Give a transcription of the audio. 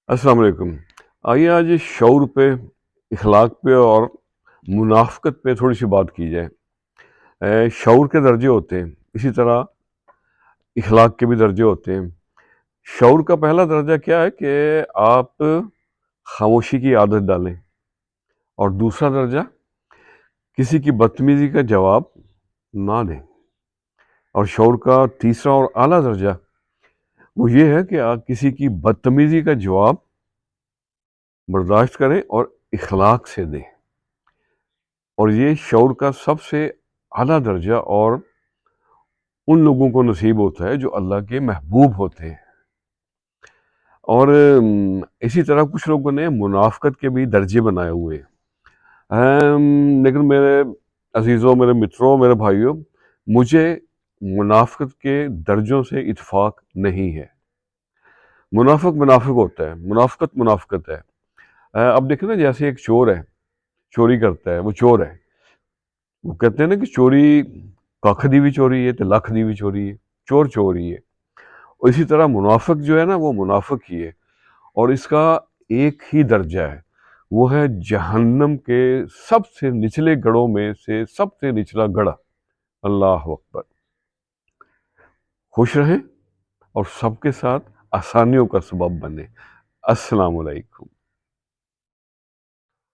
अस्सलाम वालेकुम। आइए आज शऊर पे, इखलाक पे और मुनाफ़क़त पे थोड़ी सी बात की जाए। शऊर के दर्जे होते हैं, इसी तरह इखलाक के भी दर्जे होते हैं। शऊर का पहला दर्जा क्या है कि आप खामोशी की आदत डालें, और दूसरा दर्जा किसी की बदतमीज़ी का जवाब ना दें, और शऊर का तीसरा और आला दर्जा वो ये है कि आप किसी की बदतमीज़ी का जवाब बर्दाश्त करें और इखलाक से दें। और ये शऊर का सबसे आला दर्जा और उन लोगों को नसीब होता है जो अल्लाह के महबूब होते हैं। और इसी तरह कुछ लोगों ने मुनाफ़क़त के भी दर्जे बनाए हुए हैं। लेकिन मेरे अजीज़ों, मेरे मित्रों, मेरे भाइयों, मुझे मुनाफ़क़त के दर्जों से इत्फ़ाक नहीं है। मुनाफ़िक मुनाफ़िक होता है, मुनाफ़क़त मुनाफ़क़त है। अब देखें ना, जैसे एक चोर है, चोरी करता है, वो चोर है। वो कहते हैं ना कि चोरी कख दी भी चोरी है तो लख दी भी चोरी है, चोर चोर ही है। और इसी तरह मुनाफिक जो है ना, वो मुनाफिक ही है, और इसका एक ही दर्जा है, वो है जहन्नम के सबसे निचले गढ़ों में से सबसे निचला गढ़। अल्लाह अकबर। खुश रहें और सबके साथ आसानियों का सबब बने। अस्सलाम वालेकुम।